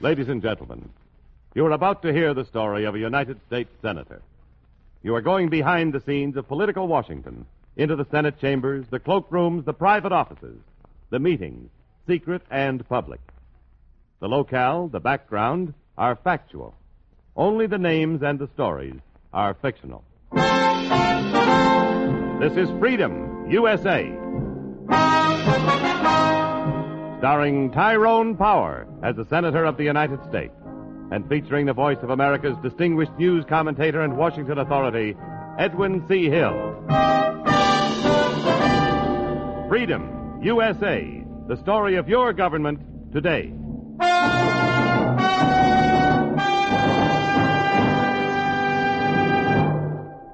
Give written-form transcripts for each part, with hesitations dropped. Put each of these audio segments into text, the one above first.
Ladies and gentlemen, you are about to hear the story of a United States Senator. You are going behind the scenes of political Washington, into the Senate chambers, the cloakrooms, the private offices, the meetings, secret and public. The locale, the background, are factual. Only the names and the stories are fictional. This is Freedom, USA. Starring Tyrone Power as the Senator of the United States, and featuring the voice of America's distinguished news commentator and Washington authority, Edwin C. Hill. Freedom, USA, the story of your government today.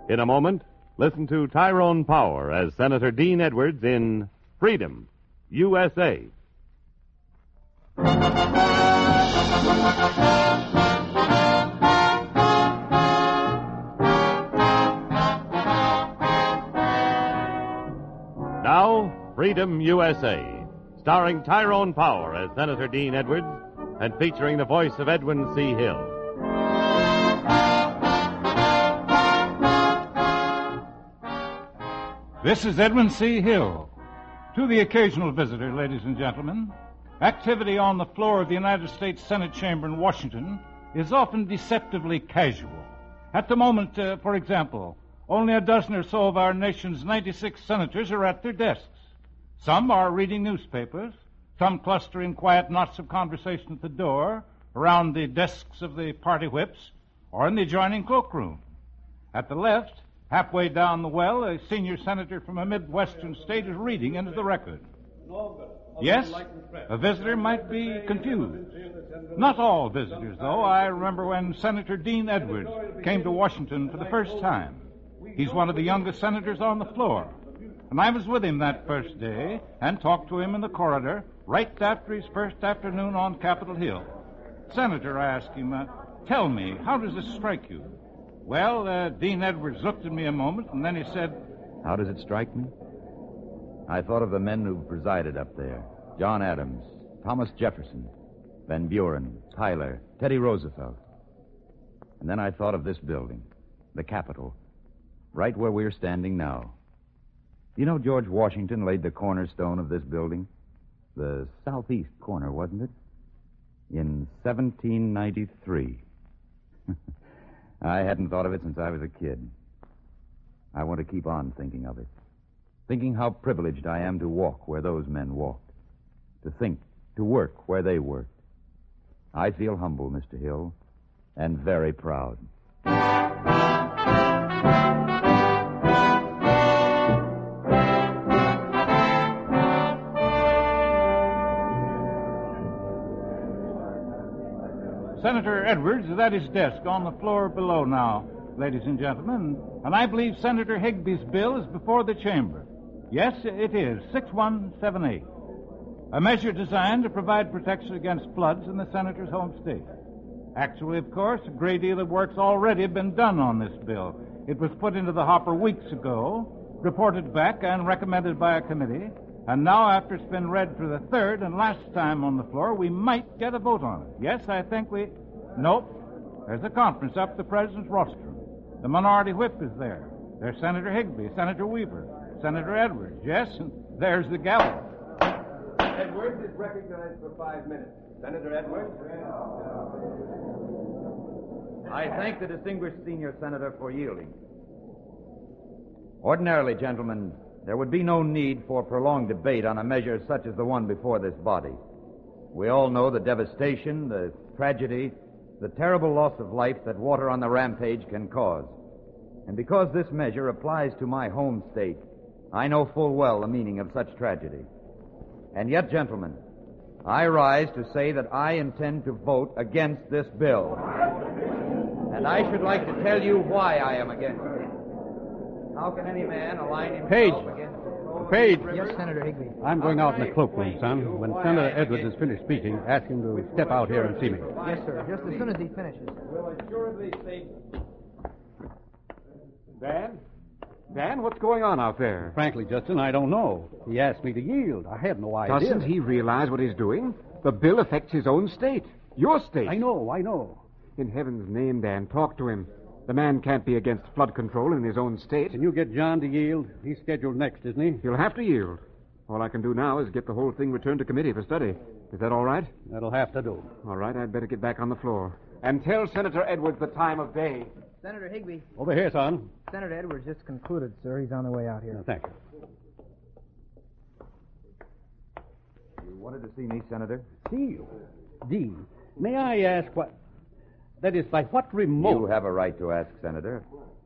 In a moment, listen to Tyrone Power as Senator Dean Edwards in Freedom, USA. Now, Freedom, USA, starring Tyrone Power as Senator Dean Edwards and featuring the voice of Edwin C. Hill. This is Edwin C. Hill. To the occasional visitor, ladies and gentlemen, activity on the floor of the United States Senate chamber in Washington is often deceptively casual. At the moment, for example, only a dozen or so of our nation's 96 senators are at their desks. Some are reading newspapers, some cluster in quiet knots of conversation at the door, around the desks of the party whips, or in the adjoining cloakroom. At the left, halfway down the well, a senior senator from a Midwestern state is reading into the record. Yes, a visitor might be confused. Not all visitors, though. I remember when Senator Dean Edwards came to Washington for the first time. He's one of the youngest senators on the floor. And I was with him that first day and talked to him in the corridor right after his first afternoon on Capitol Hill. Senator, I asked him, tell me, how does this strike you? Well, Dean Edwards looked at me a moment, and then he said, how does it strike me? I thought of the men who presided up there. John Adams, Thomas Jefferson, Van Buren, Tyler, Teddy Roosevelt. And then I thought of this building, the Capitol, right where we're standing now. You know, George Washington laid the cornerstone of this building? The southeast corner, wasn't it? In 1793. I hadn't thought of it since I was a kid. I want to keep on thinking of it. Thinking how privileged I am to walk where those men walked. To think, to work where they worked. I feel humble, Mr. Hill, and very proud. Senator Edwards is at his desk on the floor below now, ladies and gentlemen, and I believe Senator Higby's bill is before the chamber. Yes, it is, 6178. A measure designed to provide protection against floods in the senator's home state. Actually, of course, a great deal of work's already been done on this bill. It was put into the hopper weeks ago, reported back and recommended by a committee, and now, after it's been read for the third and last time on the floor, we might get a vote on it. Yes, I think we... Nope. There's a conference up the president's rostrum. The minority whip is there. There's Senator Higby, Senator Weaver, Senator Edwards. Yes, and there's the gavel. Edwards is recognized for 5 minutes. Senator Edwards? I thank the distinguished senior senator for yielding. Ordinarily, gentlemen, there would be no need for prolonged debate on a measure such as the one before this body. We all know the devastation, the tragedy, the terrible loss of life that water on the rampage can cause. And because this measure applies to my home state, I know full well the meaning of such tragedy. And yet, gentlemen, I rise to say that I intend to vote against this bill. And I should like to tell you why I am against it. How can any man align himself against... Page. Yes, Senator Higby. I'm going out in the cloakroom, son. When Senator Edwards has finished speaking, ask him to step out here and see me. Yes, sir. Just as soon as he finishes. Will assuredly state... Dan, what's going on out there? Frankly, Justin, I don't know. He asked me to yield. I had no idea. Doesn't he realize what he's doing? The bill affects his own state. Your state? I know. In heaven's name, Dan, talk to him. The man can't be against flood control in his own state. Can you get John to yield? He's scheduled next, isn't he? He'll have to yield. All I can do now is get the whole thing returned to committee for study. Is that all right? That'll have to do. All right, I'd better get back on the floor. And tell Senator Edwards the time of day. Senator Higbee. Over here, son. Senator Edwards just concluded, sir. He's on the way out here. Thank you. You wanted to see me, Senator? See you. Dean, may I ask what... That is, by what remote... You have a right to ask, Senator.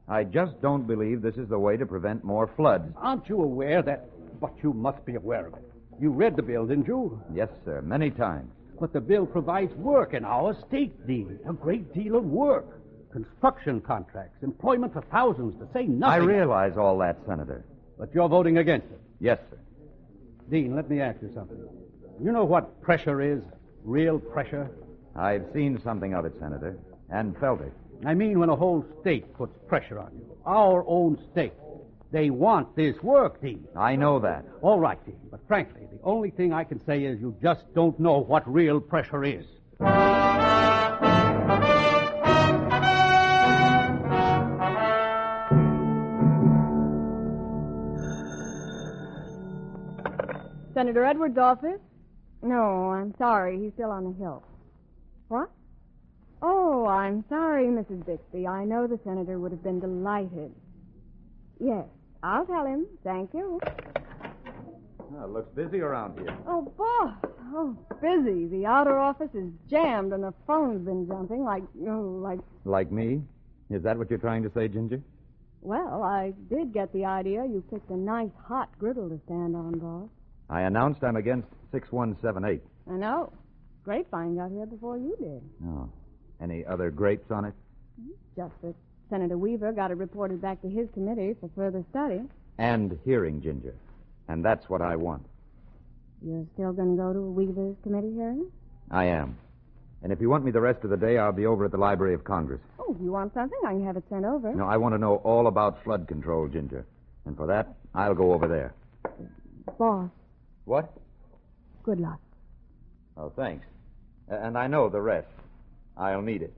I just don't believe this is the way to prevent more floods. Aren't you aware that... But you must be aware of it. You read the bill, didn't you? Yes, sir, many times. But the bill provides work in our state, Dean. A great deal of work. Construction contracts, employment for thousands, to say nothing. I realize all that, Senator. But you're voting against it. Yes, sir. Dean, let me ask you something. You know what pressure is? Real pressure? I've seen something of it, Senator, and felt it. I mean when a whole state puts pressure on you. Our own state. They want this work, Dean. I know that. All right, Dean. But frankly, the only thing I can say is you just don't know what real pressure is. Senator Edwards' office? No, I'm sorry. He's still on the hill. What? Oh, I'm sorry, Mrs. Bixby. I know the senator would have been delighted. Yes, I'll tell him. Thank you. Well, it looks busy around here. Oh, boss. Oh, busy. The outer office is jammed and the phone's been jumping like... Like me? Is that what you're trying to say, Ginger? Well, I did get the idea. You picked a nice hot griddle to stand on, boss. I announced I'm against 6178. I know. Grapevine got here before you did. Oh. Any other grapes on it? Just that Senator Weaver got it reported back to his committee for further study. And hearing, Ginger. And that's what I want. You're still going to go to Weaver's committee hearing? I am. And if you want me the rest of the day, I'll be over at the Library of Congress. Oh, if you want something, I can have it sent over. No, I want to know all about flood control, Ginger. And for that, I'll go over there. Boss, What? good luck. Oh, thanks. And I know the rest. I'll need it.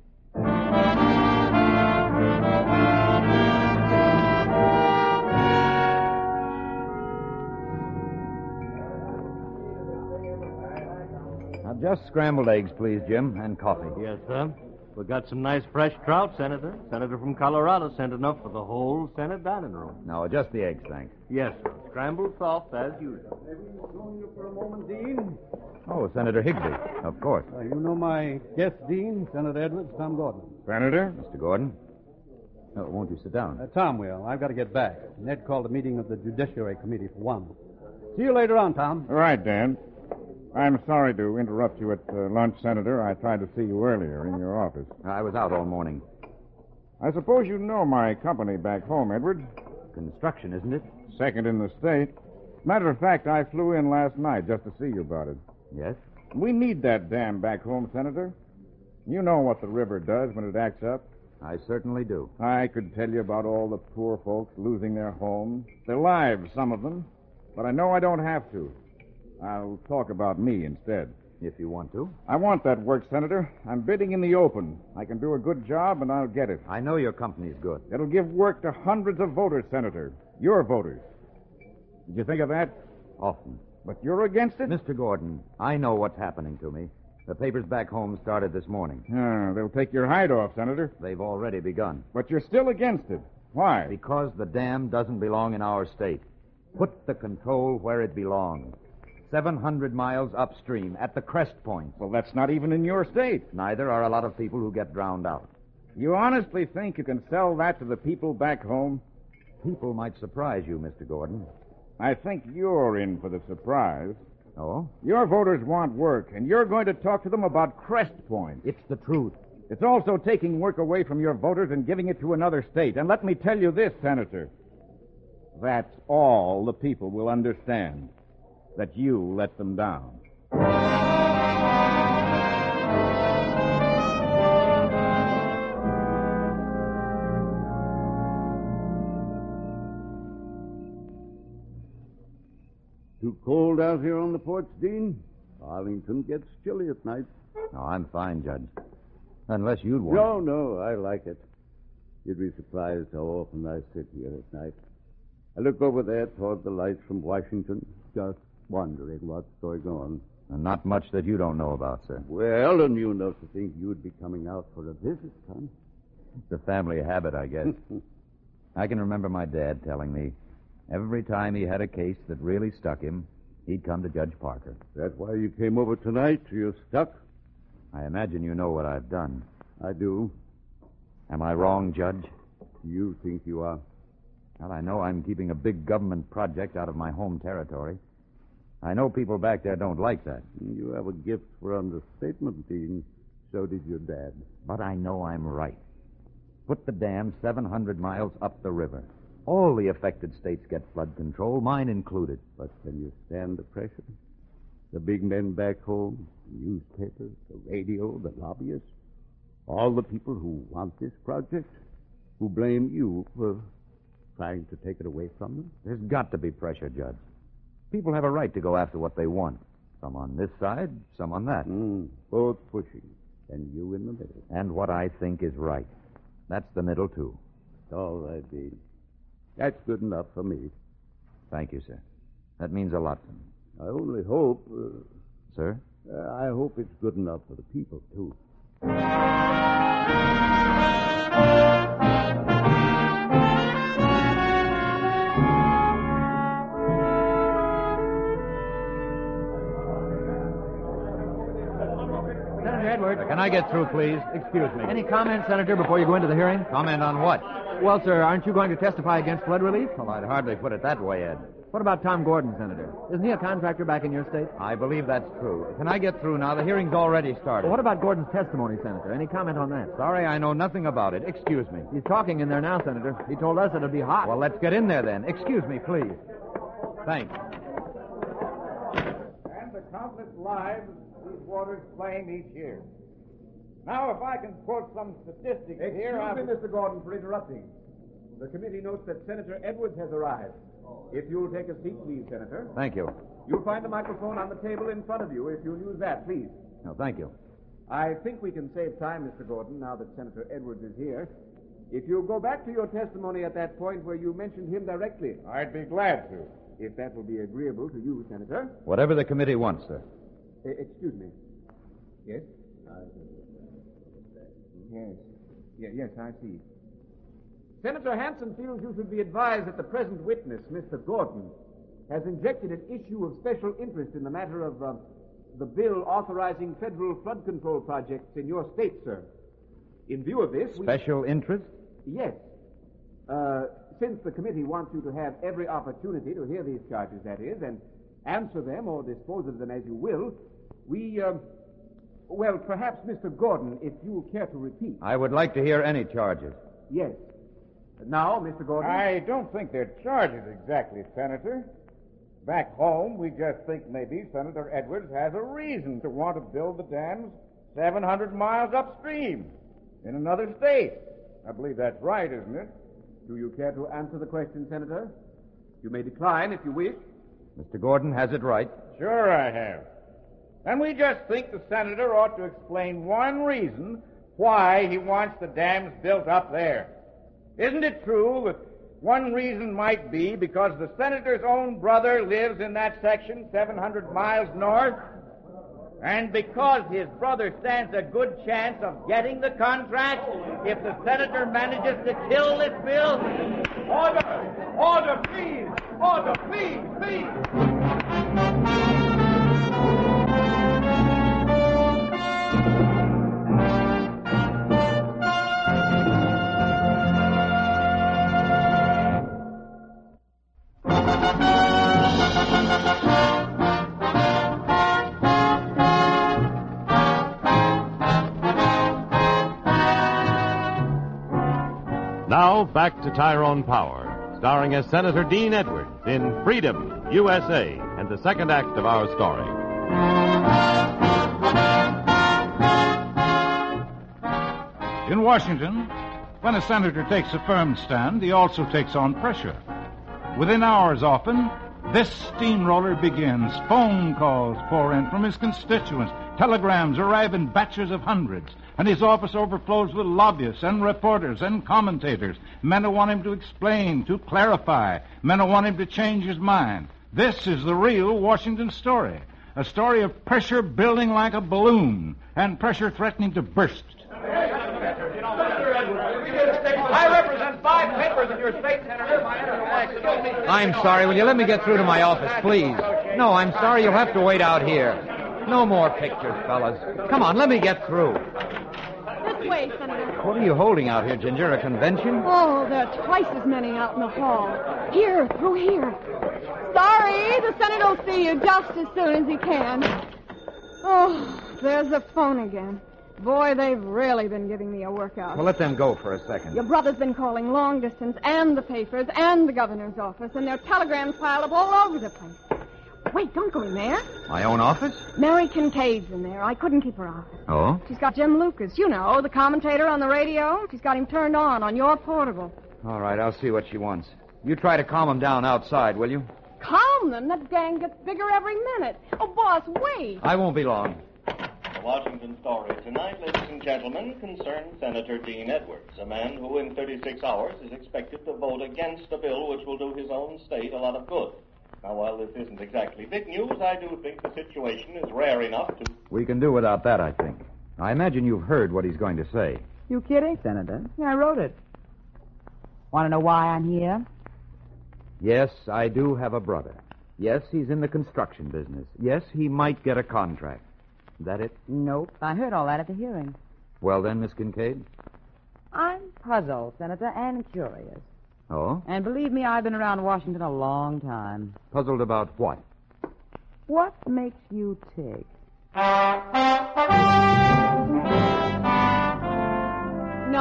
Now, just scrambled eggs, please, Jim, and coffee. Yes, sir. We got some nice fresh trout, Senator. Senator from Colorado sent enough for the whole Senate dining room. No, just the eggs, thanks. Yes, sir. Scrambled soft as usual. May we join you for a moment, Dean? Oh, Senator Higbee, of course. You know my guest, Dean, Senator Edwards, Tom Gordon. Senator? Mr. Gordon. Oh, won't you sit down? Tom will. I've got to get back. Ned called a meeting of the Judiciary Committee for 1. See you later on, Tom. All right, Dan. I'm sorry to interrupt you at lunch, Senator. I tried to see you earlier in your office. I was out all morning. I suppose you know my company back home, Edwards. Construction, isn't it? Second in the state. Matter of fact, I flew in last night just to see you about it. Yes? We need that dam back home, Senator. You know what the river does when it acts up. I certainly do. I could tell you about all the poor folks losing their homes, their lives, some of them. But I know I don't have to. I'll talk about me instead. If you want to. I want that work, Senator. I'm bidding in the open. I can do a good job, and I'll get it. I know your company's good. It'll give work to hundreds of voters, Senator. Your voters. Did you think of that? Often. But you're against it? Mr. Gordon, I know what's happening to me. The papers back home started this morning. They'll take your hide off, Senator. They've already begun. But you're still against it. Why? Because the dam doesn't belong in our state. Put the control where it belongs. 700 miles upstream at the crest point. Well, that's not even in your state. Neither are a lot of people who get drowned out. You honestly think you can sell that to the people back home? People might surprise you, Mr. Gordon. I think you're in for the surprise. Oh? Your voters want work, and you're going to talk to them about Crest Point. It's the truth. It's also taking work away from your voters and giving it to another state. And let me tell you this, Senator. That's all the people will understand. That you let them down. Too cold out here on the porch, Dean? Arlington gets chilly at night. No, I'm fine, Judge. Unless you'd want... No, I like it. You'd be surprised how often I sit here at night. I look over there toward the lights from Washington, just wondering what's going on. And not much that you don't know about, sir. Well, and you know to think you'd be coming out for a visit, son. It's a family habit, I guess. I can remember my dad telling me every time he had a case that really stuck him, he'd come to Judge Parker. That's why you came over tonight? You're stuck? I imagine you know what I've done. I do. Am I wrong, Judge? You think you are. Well, I know I'm keeping a big government project out of my home territory. I know people back there don't like that. You have a gift for understatement, Dean. So did your dad. But I know I'm right. Put the dam 700 miles up the river. All the affected states get flood control, mine included. But can you stand the pressure? The big men back home, the newspapers, the radio, the lobbyists, all the people who want this project, who blame you for trying to take it away from them? There's got to be pressure, Judge. People have a right to go after what they want. Some on this side, some on that. Both pushing, and you in the middle. And what I think is right. That's the middle, too. All right, Dean. That's good enough for me. Thank you, sir. That means a lot to me. I only hope... Sir? I hope it's good enough for the people, too. Senator Edwards. Can I get through, please? Excuse me. Any comment, Senator, before you go into the hearing? Comment on what? Well, sir, aren't you going to testify against flood relief? Well, I'd hardly put it that way, Ed. What about Tom Gordon, Senator? Isn't he a contractor back in your state? I believe that's true. Can I get through now? The hearing's already started. Well, what about Gordon's testimony, Senator? Any comment on that? Sorry, I know nothing about it. Excuse me. He's talking in there now, Senator. He told us it'd be hot. Well, let's get in there then. Excuse me, please. Thanks. And the countless lives these waters claim each year. Now, if I can quote some statistics here... Excuse me, Mr. Gordon, for interrupting. The committee notes that Senator Edwards has arrived. If you'll take a seat, please, Senator. Thank you. You'll find the microphone on the table in front of you. If you'll use that, please. No, thank you. I think we can save time, Mr. Gordon, now that Senator Edwards is here. If you'll go back to your testimony at that point where you mentioned him directly. I'd be glad to. If that will be agreeable to you, Senator. Whatever the committee wants, sir. Excuse me. Yes? Yes, I see. Senator Hanson feels you should be advised that the present witness, Mr. Gordon, has injected an issue of special interest in the matter of the bill authorizing federal flood control projects in your state, sir. In view of this... Special interest? Yes. Since the committee wants you to have every opportunity to hear these charges, that is, and answer them or dispose of them as you will, we... Well, perhaps, Mr. Gordon, if you'll care to repeat. I would like to hear any charges. Yes. Now, Mr. Gordon. I don't think they're charges exactly, Senator. Back home, we just think maybe Senator Edwards has a reason to want to build the dams 700 miles upstream in another state. I believe that's right, isn't it? Do you care to answer the question, Senator? You may decline if you wish. Mr. Gordon has it right. Sure I have. And we just think the senator ought to explain one reason why he wants the dams built up there. Isn't it true that one reason might be because the senator's own brother lives in that section 700 miles north? And because his brother stands a good chance of getting the contract if the senator manages to kill this bill? Order! Order, please! Order, please, please! Now, back to Tyrone Power, starring as Senator Dean Edwards in Freedom, USA, and the second act of our story. In Washington, when a senator takes a firm stand, he also takes on pressure. Within hours, often, This steamroller begins. Phone calls pour in from his constituents. Telegrams arrive in batches of hundreds. And his office overflows with lobbyists and reporters and commentators. Men who want him to explain, to clarify. Men who want him to change his mind. This is the real Washington story. A story of pressure building like a balloon and pressure threatening to burst. I represent 5 papers in your state, Senator. I'm sorry. Will you let me get through to my office, please? No, I'm sorry. You'll have to wait out here. No more pictures, fellas. Come on, let me get through. This way, Senator. What are you holding out here, Ginger? A convention? Oh, there are twice as many out in the hall. Here, through here. Sorry, the Senator will see you just as soon as he can. Oh, there's the phone again. Boy, they've really been giving me a workout. Well, let them go for a second. Your brother's been calling long distance and the papers and the governor's office, and there are telegrams piled up all over the place. Wait, don't go in there. My own office? Mary Kincaid's in there. I couldn't keep her out. Oh? She's got Jim Lucas, you know, the commentator on the radio. She's got him turned on your portable. All right, I'll see what she wants. You try to calm them down outside, will you? Calm them? That gang gets bigger every minute. Oh, boss, wait. I won't be long. The Washington story tonight, ladies and gentlemen, concerns Senator Dean Edwards, a man who in 36 hours is expected to vote against a bill which will do his own state a lot of good. Now, while this isn't exactly big news, I do think the situation is rare enough to... We can do without that, I think. I imagine you've heard what he's going to say. You kidding, Senator? Yeah, I wrote it. Want to know why I'm here? Yes, I do have a brother. Yes, he's in the construction business. Yes, he might get a contract. Is that it? Nope. I heard all that at the hearing. Well, then, Miss Kincaid? I'm puzzled, Senator, and curious. Oh? And believe me, I've been around Washington a long time. Puzzled about what? What makes you tick? No,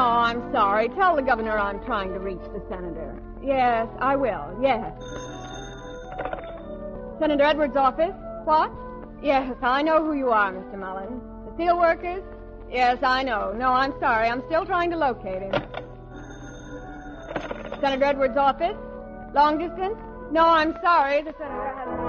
I'm sorry. Tell the governor I'm trying to reach the senator. Yes, I will. Yes. Senator Edwards' office? What? Yes, I know who you are, Mr. Mullen. The steel workers? Yes, I know. No, I'm sorry. I'm still trying to locate him. Senator Edwards' office? Long distance? No, I'm sorry. The senator hasn't...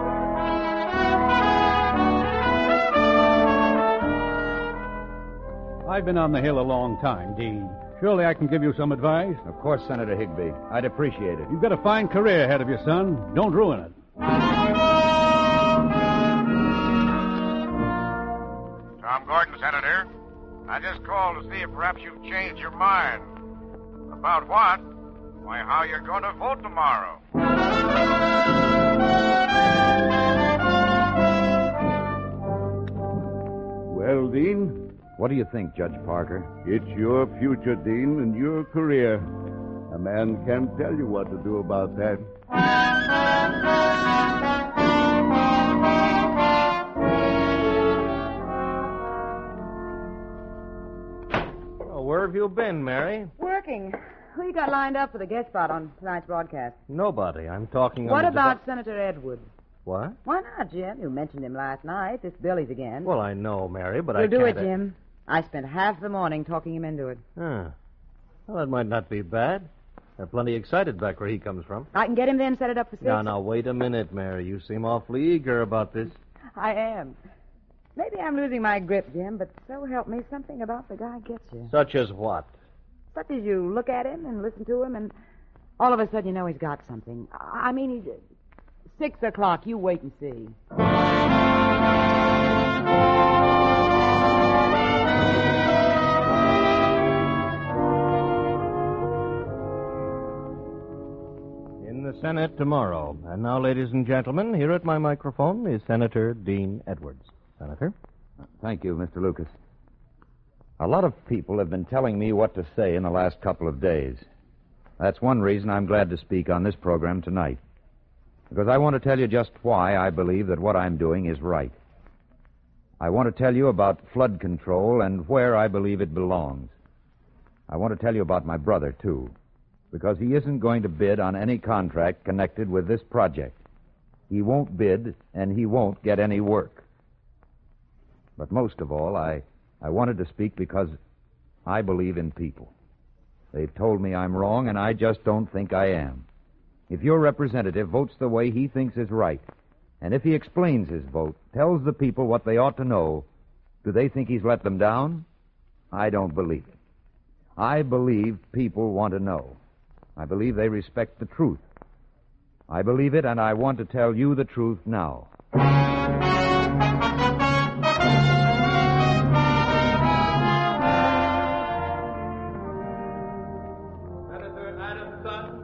I've been on the Hill a long time, Dean. Surely I can give you some advice. Of course, Senator Higbee. I'd appreciate it. You've got a fine career ahead of you, son. Don't ruin it. Tom Gordon, Senator. I just called to see if perhaps you've changed your mind. About what? Why, how you're going to vote tomorrow. Well, Dean? What do you think, Judge Parker? It's your future, Dean, and your career. A man can't tell you what to do about that. Oh, where have you been, Mary? Working. Who you got lined up for the guest spot on tonight's broadcast? Nobody. I'm talking... What about Senator Edwards? What? Why not, Jim? You mentioned him last night. It's Billy's again. Well, I know, Mary, but You'll I can't... do it, Jim. I spent half the morning talking him into it. Huh. Well, that might not be bad. They're plenty excited back where he comes from. I can get him then, set it up for 6. Now, wait a minute, Mary. You seem awfully eager about this. I am. Maybe I'm losing my grip, Jim, but so help me, something about the guy gets you. Such as what? Such as you look at him and listen to him, and all of a sudden you know he's got something. I mean, he's... 6 o'clock. You wait and see. In the Senate tomorrow. And now, ladies and gentlemen, here at my microphone is Senator Dean Edwards. Senator? Thank you, Mr. Lucas. A lot of people have been telling me what to say in the last couple of days. That's one reason I'm glad to speak on this program tonight. Because I want to tell you just why I believe that what I'm doing is right. I want to tell you about flood control and where I believe it belongs. I want to tell you about my brother, too, because he isn't going to bid on any contract connected with this project. He won't bid, and he won't get any work. But most of all, I wanted to speak because I believe in people. They've told me I'm wrong, and I just don't think I am. If your representative votes the way he thinks is right, and if he explains his vote, tells the people what they ought to know, do they think he's let them down? I don't believe it. I believe people want to know. I believe they respect the truth. I believe it, and I want to tell you the truth now. Senator Adamson.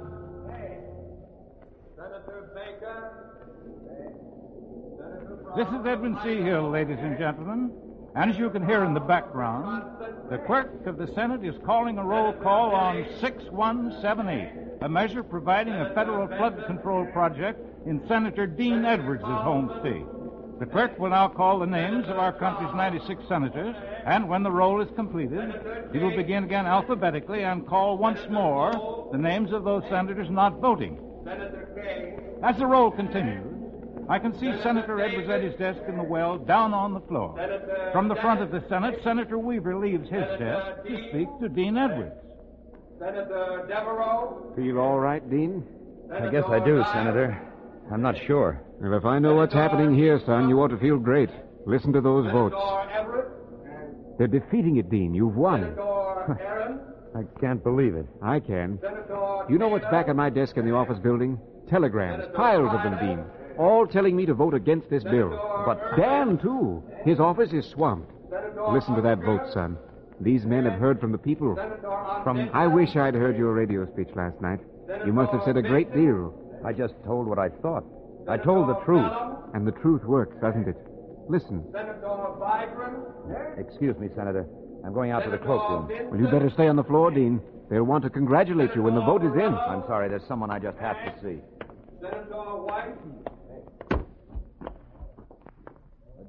Senator Baker. This is Edmund C. Hill, ladies and gentlemen. And as you can hear in the background, the clerk of the Senate is calling a roll call on 6178, a measure providing a federal flood control project in Senator Dean Edwards' home state. The clerk will now call the names of our country's 96 senators, and when the roll is completed, he will begin again alphabetically and call once more the names of those senators not voting. As the roll continues, I can see Senator Edwards at his desk in the well down on the floor. From the front of the Senate, Senator Weaver leaves his desk to speak to Dean Edwards. Senator Devereaux. Feel all right, Dean? I guess I do, Senator. I'm not sure. Well, if I know what's happening here, son, you ought to feel great. Listen to those votes. They're defeating it, Dean. You've won. I can't believe it. I can. You know what's back at my desk in the office building? Telegrams. Piles of them, Dean. All telling me to vote against this bill. But Dan, too. His office is swamped. Listen to that vote, son. These men have heard from the people. I wish I'd heard your radio speech last night. You must have said a great deal. I just told what I thought. I told the truth. And the truth works, doesn't it? Listen. Excuse me, Senator. I'm going out to the cloakroom. Well, you better stay on the floor, Dean. They'll want to congratulate you when the vote is in. I'm sorry. There's someone I just have to see.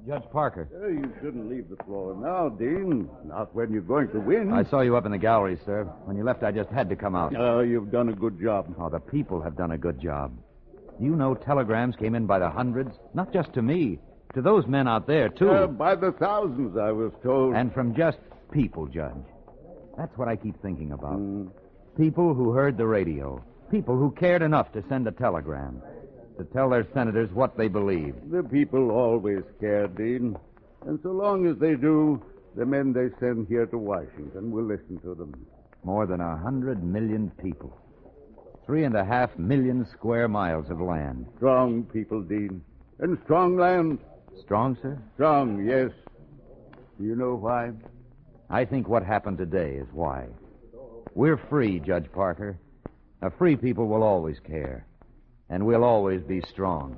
Judge Parker. You shouldn't leave the floor now, Dean. Not when you're going to win. I saw you up in the gallery, sir. When you left, I just had to come out. Oh, you've done a good job. Oh, the people have done a good job. You know telegrams came in by the hundreds, not just to me, to those men out there, too. By the thousands, I was told. And from just people, Judge. That's what I keep thinking about. People who heard the radio. People who cared enough to send a telegram. To tell their senators what they believe. The people always care, Dean. And so long as they do, the men they send here to Washington will listen to them. More than 100 million people. 3.5 million square miles of land. Strong people, Dean. And strong land. Strong, sir? Strong, yes. Do you know why? I think what happened today is why. We're free, Judge Parker. A free people will always care. And we'll always be strong.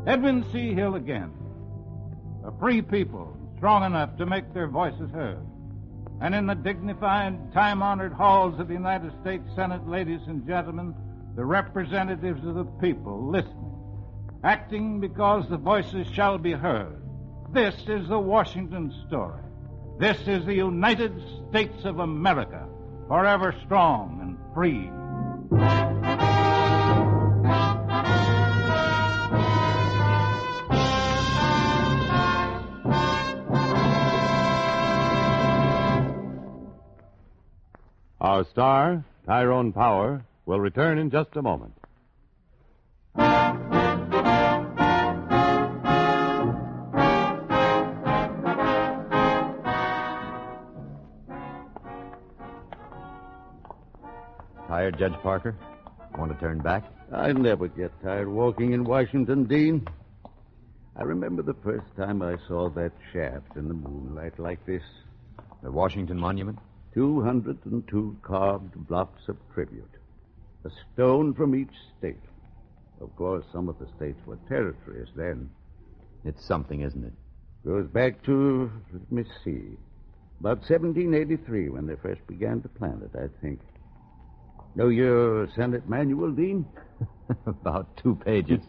Edmund C. Hill again. A free people, strong enough to make their voices heard. And in the dignified, time-honored halls of the United States Senate, ladies and gentlemen, the representatives of the people listening, acting because the voices shall be heard. This is the Washington story. This is the United States of America, forever strong and free. Our star, Tyrone Power, will return in just a moment. Tired, Judge Parker? Want to turn back? I never get tired walking in Washington, Dean. I remember the first time I saw that shaft in the moonlight like this. The Washington Monument? 202 carved blocks of tribute. A stone from each state. Of course, some of the states were territories then. It's something, isn't it? Goes back to, let me see, about 1783 when they first began to plant it, I think. Know your Senate manual, Dean? About 2 pages.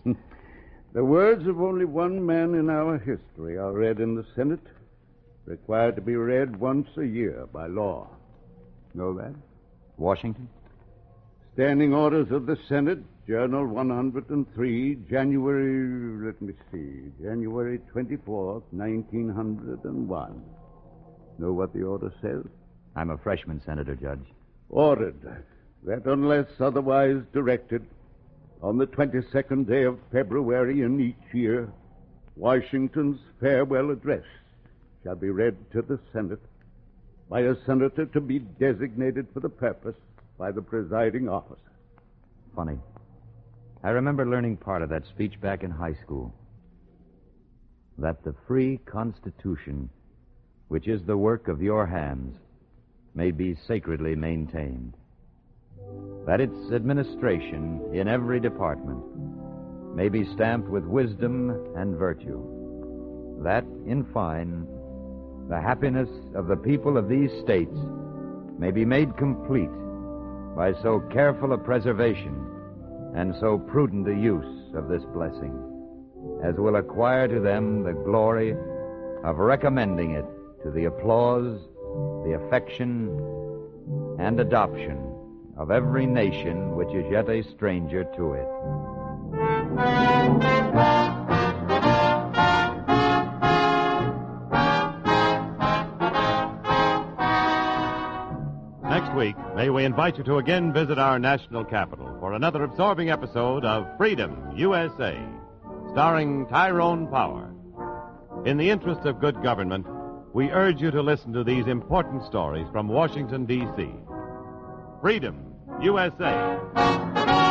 The words of only one man in our history are read in the Senate, required to be read once a year by law. Know that? Washington? Standing Orders of the Senate, Journal 103, January 24th, 1901. Know what the order says? I'm a freshman, Senator Judge. Ordered that unless otherwise directed, on the 22nd day of February in each year, Washington's farewell address shall be read to the Senate by a senator to be designated for the purpose by the presiding officer. Funny. I remember learning part of that speech back in high school. That the free Constitution, which is the work of your hands, may be sacredly maintained. That its administration in every department may be stamped with wisdom and virtue. That, in fine, the happiness of the people of these states may be made complete by so careful a preservation and so prudent a use of this blessing as will acquire to them the glory of recommending it to the applause, the affection, and adoption of every nation which is yet a stranger to it. Next week, may we invite you to again visit our national capital for another absorbing episode of Freedom, USA, starring Tyrone Power. In the interest of good government, we urge you to listen to these important stories from Washington, D.C. Freedom, USA.